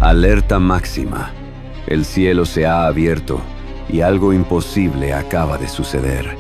Alerta máxima. El cielo se ha abierto y algo imposible acaba de suceder.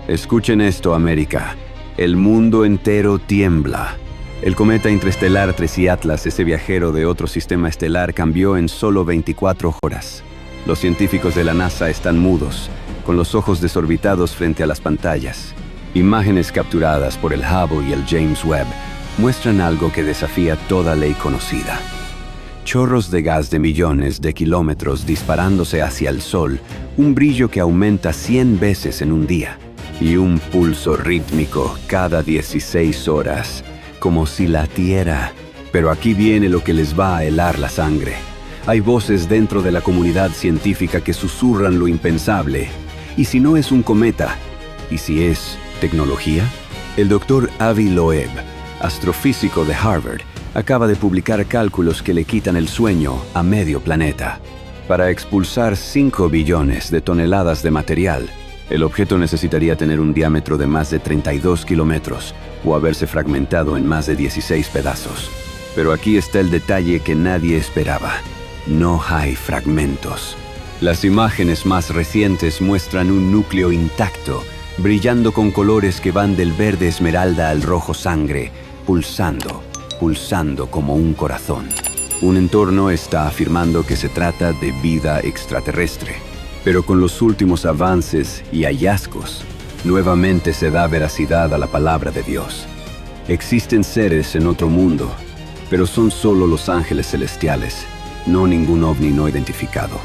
Escuchen esto, América. El mundo entero tiembla. El cometa interestelar Tracy Atlas, ese viajero de otro sistema estelar, cambió en solo 24 horas. Los científicos de la NASA están mudos, con los ojos desorbitados frente a las pantallas. Imágenes capturadas por el Hubble y el James Webb muestran algo que desafía toda ley conocida. Chorros de gas de millones de kilómetros disparándose hacia el Sol, un brillo que aumenta 100 veces en un día, y un pulso rítmico cada 16 horas, como si latiera. Pero aquí viene lo que les va a helar la sangre. Hay voces dentro de la comunidad científica que susurran lo impensable. ¿Y si no es un cometa? ¿Y si es tecnología? El Dr. Avi Loeb, astrofísico de Harvard, acaba de publicar cálculos que le quitan el sueño a medio planeta. Para expulsar 5 billones de toneladas de material, el objeto necesitaría tener un diámetro de más de 32 kilómetros o haberse fragmentado en más de 16 pedazos. Pero aquí está el detalle que nadie esperaba. No hay fragmentos. Las imágenes más recientes muestran un núcleo intacto, brillando con colores que van del verde esmeralda al rojo sangre, pulsando como un corazón. Un entorno está afirmando que se trata de vida extraterrestre. Pero con los últimos avances y hallazgos, nuevamente se da veracidad a la palabra de Dios. Existen seres en otro mundo, pero son solo los ángeles celestiales, no ningún ovni no identificado.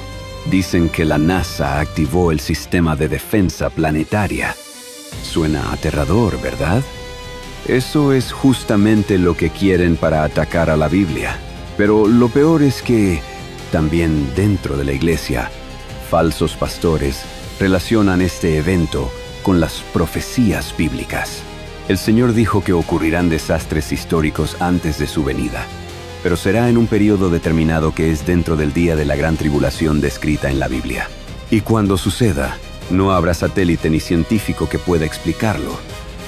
Dicen que la NASA activó el sistema de defensa planetaria. Suena aterrador, ¿verdad? Eso es justamente lo que quieren para atacar a la Biblia. Pero lo peor es que, también dentro de la iglesia, falsos pastores relacionan este evento con las profecías bíblicas. El Señor dijo que ocurrirán desastres históricos antes de su venida, pero será en un periodo determinado que es dentro del día de la gran tribulación descrita en la Biblia. Y cuando suceda, no habrá satélite ni científico que pueda explicarlo,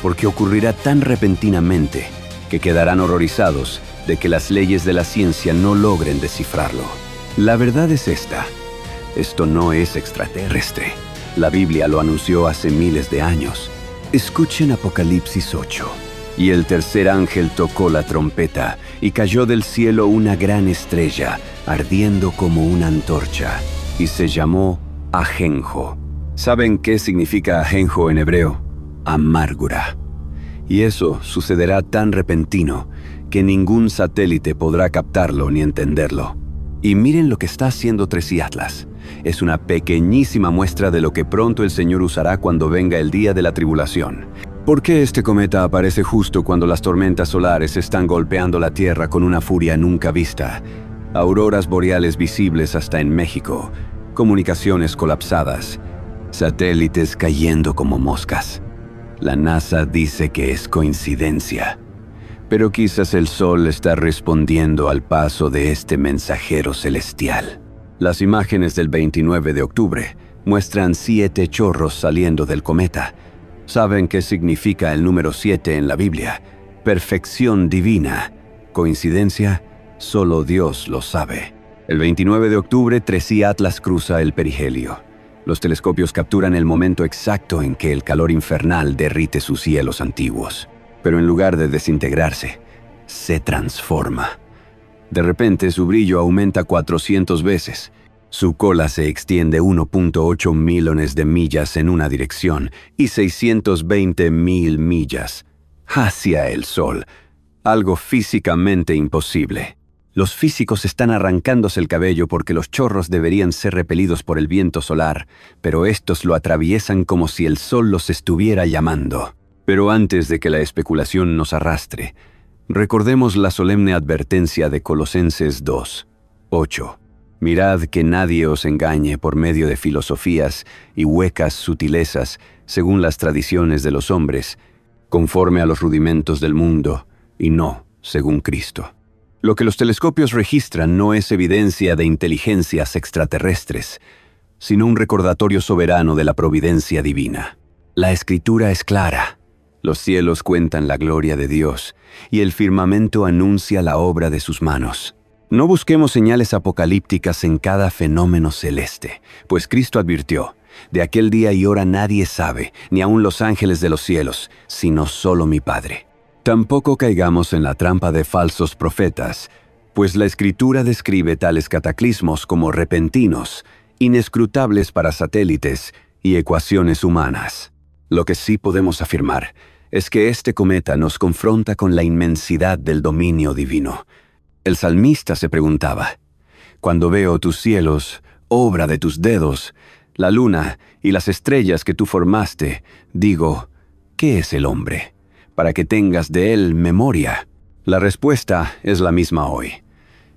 porque ocurrirá tan repentinamente que quedarán horrorizados de que las leyes de la ciencia no logren descifrarlo. La verdad es esta: esto no es extraterrestre. La Biblia lo anunció hace miles de años. Escuchen Apocalipsis 8. Y el tercer ángel tocó la trompeta, y cayó del cielo una gran estrella, ardiendo como una antorcha, y se llamó Ajenjo. ¿Saben qué significa Ajenjo en hebreo? Amargura. Y eso sucederá tan repentino que ningún satélite podrá captarlo ni entenderlo. Y miren lo que está haciendo Tracy Atlas. Es una pequeñísima muestra de lo que pronto el Señor usará cuando venga el día de la tribulación. ¿Por qué este cometa aparece justo cuando las tormentas solares están golpeando la Tierra con una furia nunca vista? Auroras boreales visibles hasta en México, comunicaciones colapsadas, satélites cayendo como moscas. La NASA dice que es coincidencia, pero quizás el Sol está respondiendo al paso de este mensajero celestial. Las imágenes del 29 de octubre muestran 7 chorros saliendo del cometa. ¿Saben qué significa el número 7 en la Biblia? Perfección divina. ¿Coincidencia? Solo Dios lo sabe. El 29 de octubre, Tracy Atlas cruza el perihelio. Los telescopios capturan el momento exacto en que el calor infernal derrite sus cielos antiguos. Pero en lugar de desintegrarse, se transforma. De repente, su brillo aumenta 400 veces. Su cola se extiende 1.8 millones de millas en una dirección y 620,000 millas hacia el Sol. Algo físicamente imposible. Los físicos están arrancándose el cabello porque los chorros deberían ser repelidos por el viento solar, pero estos lo atraviesan como si el Sol los estuviera llamando. Pero antes de que la especulación nos arrastre, recordemos la solemne advertencia de Colosenses 2:8. Mirad que nadie os engañe por medio de filosofías y huecas sutilezas según las tradiciones de los hombres, conforme a los rudimentos del mundo, y no según Cristo. Lo que los telescopios registran no es evidencia de inteligencias extraterrestres, sino un recordatorio soberano de la providencia divina. La Escritura es clara. Los cielos cuentan la gloria de Dios, y el firmamento anuncia la obra de sus manos. No busquemos señales apocalípticas en cada fenómeno celeste, pues Cristo advirtió, de aquel día y hora nadie sabe, ni aun los ángeles de los cielos, sino solo mi Padre. Tampoco caigamos en la trampa de falsos profetas, pues la Escritura describe tales cataclismos como repentinos, inescrutables para satélites y ecuaciones humanas. Lo que sí podemos afirmar es que este cometa nos confronta con la inmensidad del dominio divino. El salmista se preguntaba, «Cuando veo tus cielos, obra de tus dedos, la luna y las estrellas que tú formaste, digo, ¿qué es el hombre? Para que tengas de él memoria». La respuesta es la misma hoy.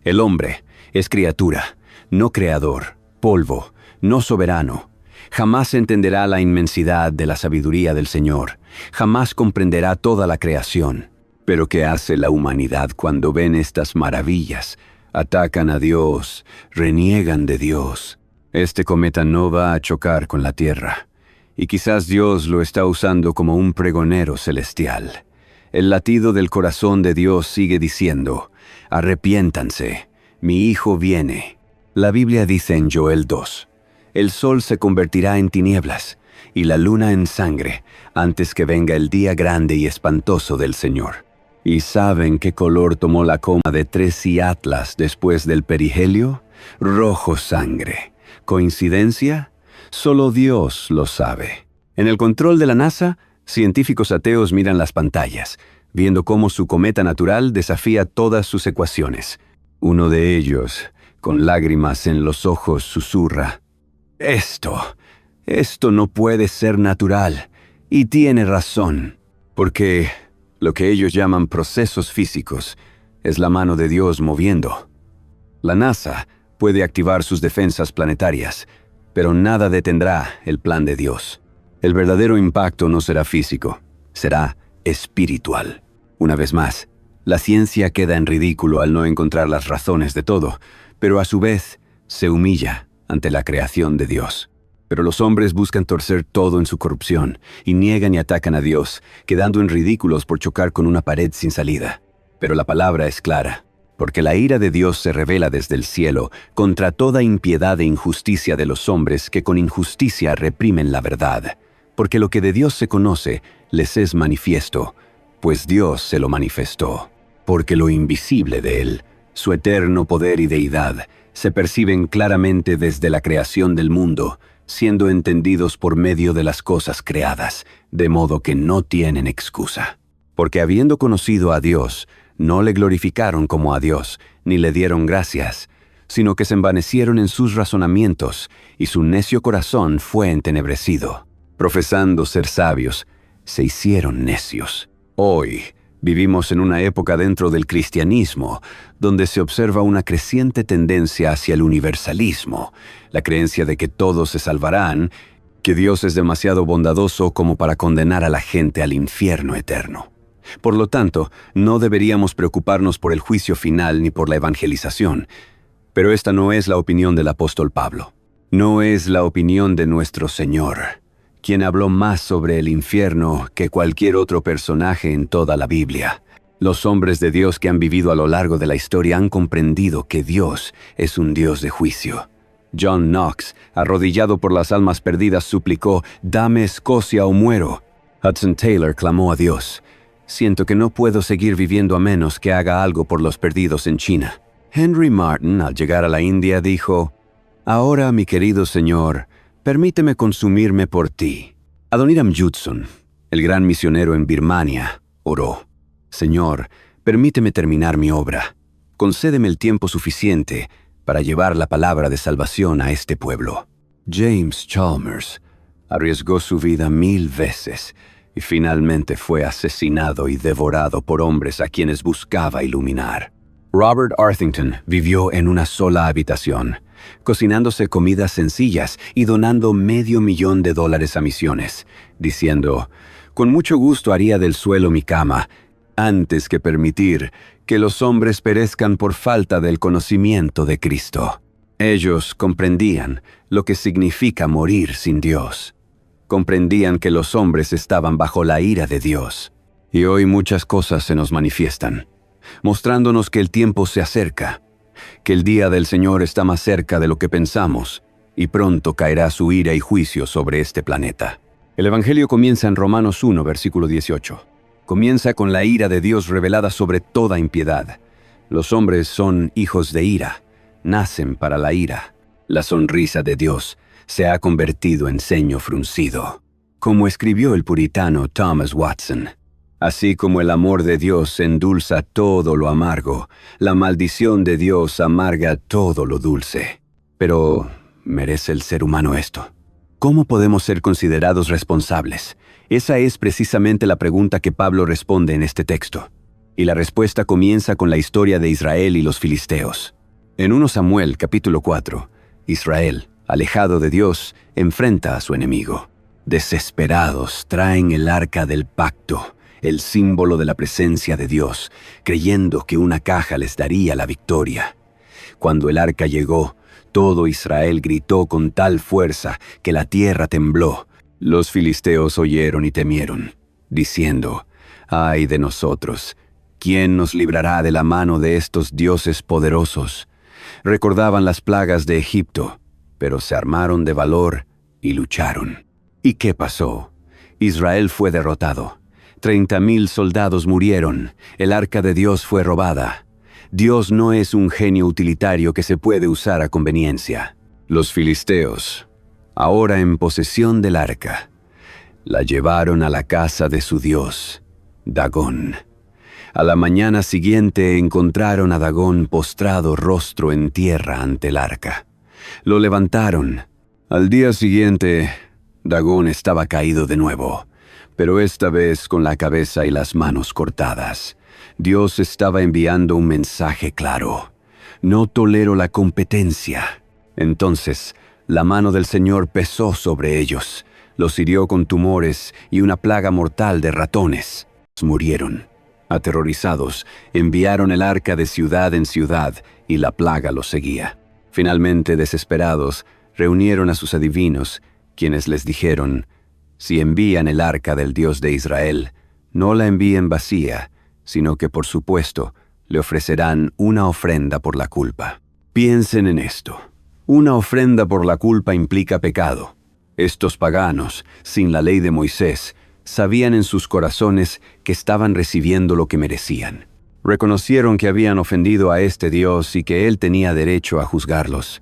El hombre es criatura, no creador, polvo, no soberano. Jamás entenderá la inmensidad de la sabiduría del Señor. Jamás comprenderá toda la creación. Pero ¿qué hace la humanidad cuando ven estas maravillas? Atacan a Dios, reniegan de Dios. Este cometa no va a chocar con la Tierra. Y quizás Dios lo está usando como un pregonero celestial. El latido del corazón de Dios sigue diciendo, «Arrepiéntanse, mi Hijo viene». La Biblia dice en Joel 2, «El sol se convertirá en tinieblas, y la luna en sangre, antes que venga el día grande y espantoso del Señor». ¿Y saben qué color tomó la coma de 3 y Atlas después del perihelio? Rojo sangre. ¿Coincidencia? Solo Dios lo sabe. En el control de la NASA, científicos ateos miran las pantallas, viendo cómo su cometa natural desafía todas sus ecuaciones. Uno de ellos, con lágrimas en los ojos, susurra, Esto no puede ser natural, y tiene razón, porque lo que ellos llaman procesos físicos es la mano de Dios moviendo. La NASA puede activar sus defensas planetarias, pero nada detendrá el plan de Dios. El verdadero impacto no será físico, será espiritual. Una vez más, la ciencia queda en ridículo al no encontrar las razones de todo, pero a su vez se humilla ante la creación de Dios. Pero los hombres buscan torcer todo en su corrupción y niegan y atacan a Dios, quedando en ridículos por chocar con una pared sin salida. Pero la palabra es clara, porque la ira de Dios se revela desde el cielo contra toda impiedad e injusticia de los hombres que con injusticia reprimen la verdad. Porque lo que de Dios se conoce les es manifiesto, pues Dios se lo manifestó. Porque lo invisible de Él, su eterno poder y deidad, se perciben claramente desde la creación del mundo, siendo entendidos por medio de las cosas creadas, de modo que no tienen excusa. Porque habiendo conocido a Dios, no le glorificaron como a Dios, ni le dieron gracias, sino que se envanecieron en sus razonamientos, y su necio corazón fue entenebrecido. Profesando ser sabios, se hicieron necios. Hoy vivimos en una época dentro del cristianismo, donde se observa una creciente tendencia hacia el universalismo, la creencia de que todos se salvarán, que Dios es demasiado bondadoso como para condenar a la gente al infierno eterno. Por lo tanto, no deberíamos preocuparnos por el juicio final ni por la evangelización. Pero esta no es la opinión del apóstol Pablo. No es la opinión de nuestro Señor, quien habló más sobre el infierno que cualquier otro personaje en toda la Biblia. Los hombres de Dios que han vivido a lo largo de la historia han comprendido que Dios es un Dios de juicio. John Knox, arrodillado por las almas perdidas, suplicó, «Dame Escocia o muero». Hudson Taylor clamó a Dios, «Siento que no puedo seguir viviendo a menos que haga algo por los perdidos en China». Henry Martyn, al llegar a la India, dijo, «Ahora, mi querido Señor, permíteme consumirme por ti». Adoniram Judson, el gran misionero en Birmania, oró, «Señor, permíteme terminar mi obra. Concédeme el tiempo suficiente para llevar la palabra de salvación a este pueblo». James Chalmers arriesgó su vida 1000 veces y finalmente fue asesinado y devorado por hombres a quienes buscaba iluminar. Robert Arthington vivió en una sola habitación, cocinándose comidas sencillas y donando $500,000 a misiones, diciendo, «Con mucho gusto haría del suelo mi cama, antes que permitir que los hombres perezcan por falta del conocimiento de Cristo». Ellos comprendían lo que significa morir sin Dios. Comprendían que los hombres estaban bajo la ira de Dios. Y hoy muchas cosas se nos manifiestan, mostrándonos que el tiempo se acerca. que el día del Señor está más cerca de lo que pensamos, y pronto caerá su ira y juicio sobre este planeta. El Evangelio comienza en Romanos 1, versículo 18. Comienza con la ira de Dios revelada sobre toda impiedad. Los hombres son hijos de ira, nacen para la ira. La sonrisa de Dios se ha convertido en ceño fruncido. Como escribió el puritano Thomas Watson, así como el amor de Dios endulza todo lo amargo, la maldición de Dios amarga todo lo dulce. Pero, ¿merece el ser humano esto? ¿Cómo podemos ser considerados responsables? Esa es precisamente la pregunta que Pablo responde en este texto. Y la respuesta comienza con la historia de Israel y los filisteos. En 1 Samuel, capítulo 4, Israel, alejado de Dios, enfrenta a su enemigo. Desesperados, traen el arca del pacto, el símbolo de la presencia de Dios, creyendo que una caja les daría la victoria. Cuando el arca llegó, todo Israel gritó con tal fuerza que la tierra tembló. Los filisteos oyeron y temieron, diciendo: «Ay de nosotros, ¿quién nos librará de la mano de estos dioses poderosos?». Recordaban las plagas de Egipto, pero se armaron de valor y lucharon. ¿Y qué pasó? Israel fue derrotado. 30,000 soldados murieron. El arca de Dios fue robada. Dios no es un genio utilitario que se puede usar a conveniencia. Los filisteos, ahora en posesión del arca, la llevaron a la casa de su dios, Dagón. A la mañana siguiente encontraron a Dagón postrado rostro en tierra ante el arca. Lo levantaron. Al día siguiente, Dagón estaba caído de nuevo, pero esta vez con la cabeza y las manos cortadas. Dios estaba enviando un mensaje claro: «No tolero la competencia». Entonces, la mano del Señor pesó sobre ellos, los hirió con tumores y una plaga mortal de ratones. Murieron. Aterrorizados, enviaron el arca de ciudad en ciudad y la plaga los seguía. Finalmente, desesperados, reunieron a sus adivinos, quienes les dijeron: «Si envían el arca del Dios de Israel, no la envíen vacía, sino que por supuesto le ofrecerán una ofrenda por la culpa». Piensen en esto. Una ofrenda por la culpa implica pecado. Estos paganos, sin la ley de Moisés, sabían en sus corazones que estaban recibiendo lo que merecían. Reconocieron que habían ofendido a este Dios y que Él tenía derecho a juzgarlos.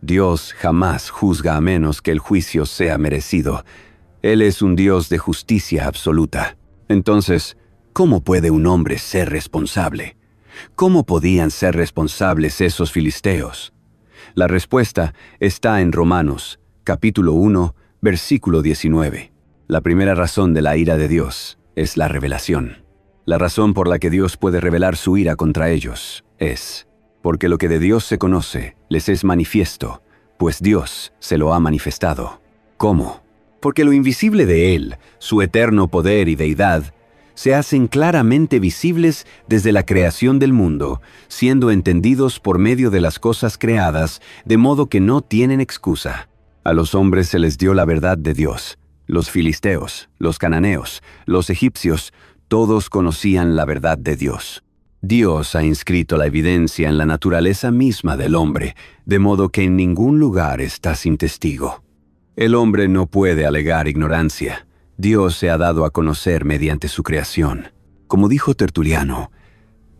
Dios jamás juzga a menos que el juicio sea merecido. Él es un Dios de justicia absoluta. Entonces, ¿cómo puede un hombre ser responsable? ¿Cómo podían ser responsables esos filisteos? La respuesta está en Romanos, capítulo 1, versículo 19. La primera razón de la ira de Dios es la revelación. La razón por la que Dios puede revelar su ira contra ellos es porque lo que de Dios se conoce les es manifiesto, pues Dios se lo ha manifestado. ¿Cómo? Porque lo invisible de Él, su eterno poder y deidad, se hacen claramente visibles desde la creación del mundo, siendo entendidos por medio de las cosas creadas, de modo que no tienen excusa. A los hombres se les dio la verdad de Dios. Los filisteos, los cananeos, los egipcios, todos conocían la verdad de Dios. Dios ha inscrito la evidencia en la naturaleza misma del hombre, de modo que en ningún lugar está sin testigo. El hombre no puede alegar ignorancia. Dios se ha dado a conocer mediante su creación. Como dijo Tertuliano,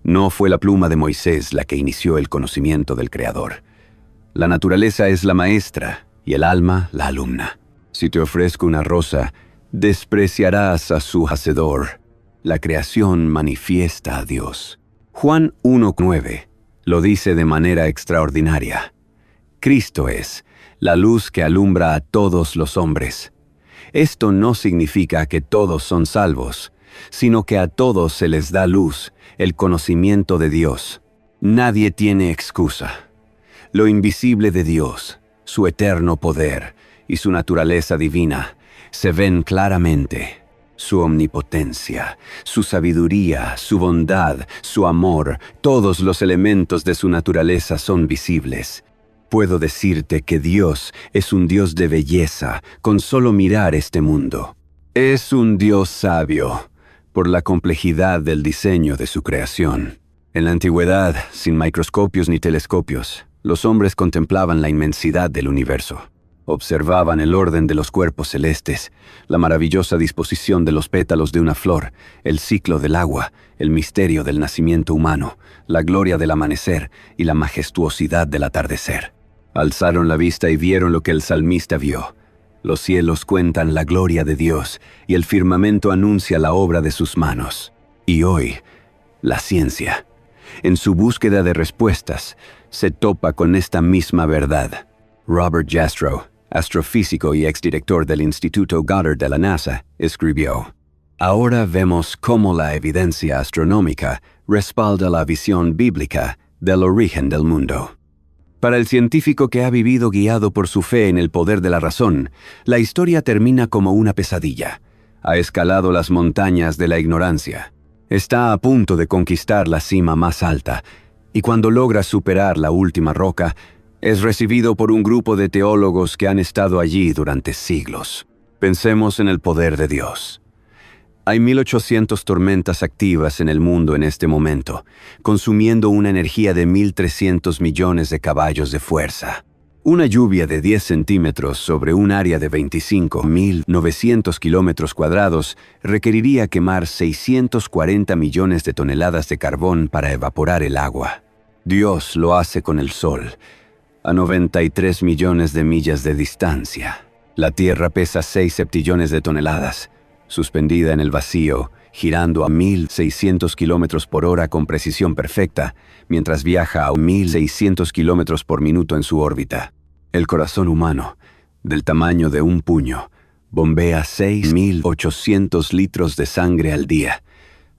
no fue la pluma de Moisés la que inició el conocimiento del Creador. La naturaleza es la maestra y el alma la alumna. Si te ofrezco una rosa, despreciarás a su hacedor. La creación manifiesta a Dios. Juan 1:9 lo dice de manera extraordinaria. Cristo es la luz que alumbra a todos los hombres. Esto no significa que todos son salvos, sino que a todos se les da luz, el conocimiento de Dios. Nadie tiene excusa. Lo invisible de Dios, su eterno poder y su naturaleza divina se ven claramente. Su omnipotencia, su sabiduría, su bondad, su amor, todos los elementos de su naturaleza son visibles. Puedo decirte que Dios es un Dios de belleza con solo mirar este mundo. Es un Dios sabio por la complejidad del diseño de su creación. En la antigüedad, sin microscopios ni telescopios, los hombres contemplaban la inmensidad del universo. Observaban el orden de los cuerpos celestes, la maravillosa disposición de los pétalos de una flor, el ciclo del agua, el misterio del nacimiento humano, la gloria del amanecer y la majestuosidad del atardecer. Alzaron la vista y vieron lo que el salmista vio. Los cielos cuentan la gloria de Dios y el firmamento anuncia la obra de sus manos. Y hoy, la ciencia, en su búsqueda de respuestas, se topa con esta misma verdad. Robert Jastrow, astrofísico y exdirector del Instituto Goddard de la NASA, escribió: "Ahora vemos cómo la evidencia astronómica respalda la visión bíblica del origen del mundo". Para el científico que ha vivido guiado por su fe en el poder de la razón, la historia termina como una pesadilla. Ha escalado las montañas de la ignorancia. Está a punto de conquistar la cima más alta, y cuando logra superar la última roca, es recibido por un grupo de teólogos que han estado allí durante siglos. Pensemos en el poder de Dios. Hay 1800 tormentas activas en el mundo en este momento, consumiendo una energía de 1.300 millones de caballos de fuerza. Una lluvia de 10 centímetros sobre un área de 25.900 kilómetros cuadrados requeriría quemar 640 millones de toneladas de carbón para evaporar el agua. Dios lo hace con el sol, a 93 millones de millas de distancia. La Tierra pesa 6 septillones de toneladas, suspendida en el vacío, girando a 1.600 kilómetros por hora con precisión perfecta, mientras viaja a 1.600 kilómetros por minuto en su órbita. El corazón humano, del tamaño de un puño, bombea 6.800 litros de sangre al día,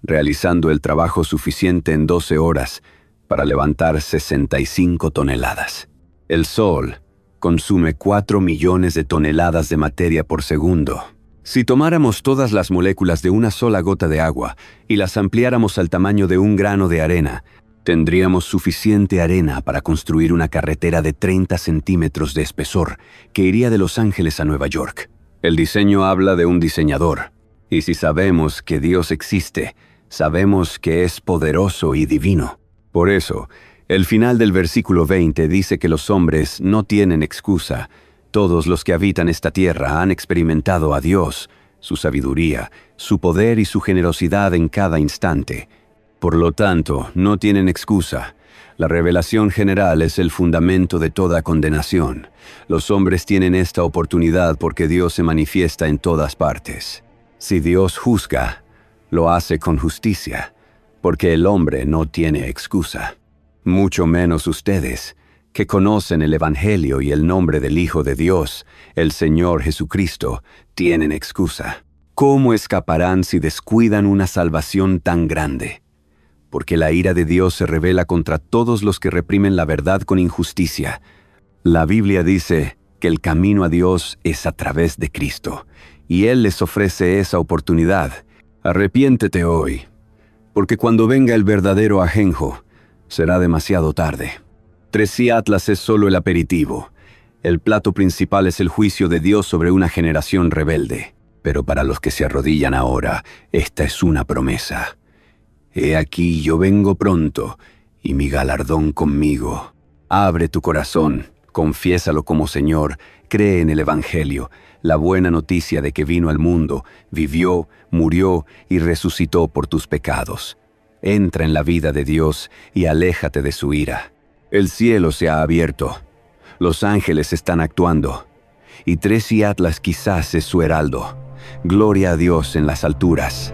realizando el trabajo suficiente en 12 horas para levantar 65 toneladas. El Sol consume 4 millones de toneladas de materia por segundo. Si tomáramos todas las moléculas de una sola gota de agua y las ampliáramos al tamaño de un grano de arena, tendríamos suficiente arena para construir una carretera de 30 centímetros de espesor que iría de Los Ángeles a Nueva York. El diseño habla de un diseñador, y si sabemos que Dios existe, sabemos que es poderoso y divino. Por eso, el final del versículo 20 dice que los hombres no tienen excusa. Todos los que habitan esta tierra han experimentado a Dios, su sabiduría, su poder y su generosidad en cada instante. Por lo tanto, no tienen excusa. La revelación general es el fundamento de toda condenación. Los hombres tienen esta oportunidad porque Dios se manifiesta en todas partes. Si Dios juzga, lo hace con justicia, porque el hombre no tiene excusa. Mucho menos ustedes, que conocen el Evangelio y el nombre del Hijo de Dios, el Señor Jesucristo, tienen excusa. ¿Cómo escaparán si descuidan una salvación tan grande? Porque la ira de Dios se revela contra todos los que reprimen la verdad con injusticia. La Biblia dice que el camino a Dios es a través de Cristo, y Él les ofrece esa oportunidad. Arrepiéntete hoy, porque cuando venga el verdadero ajenjo, será demasiado tarde. 3 Atlas es solo el aperitivo. El plato principal es el juicio de Dios sobre una generación rebelde. Pero para los que se arrodillan ahora, esta es una promesa. He aquí yo vengo pronto, y mi galardón conmigo. Abre tu corazón, confiésalo como Señor, cree en el Evangelio, la buena noticia de que vino al mundo, vivió, murió y resucitó por tus pecados. Entra en la vida de Dios y aléjate de su ira. El cielo se ha abierto. Los ángeles están actuando. Y 3 Atlas quizás es su heraldo. Gloria a Dios en las alturas.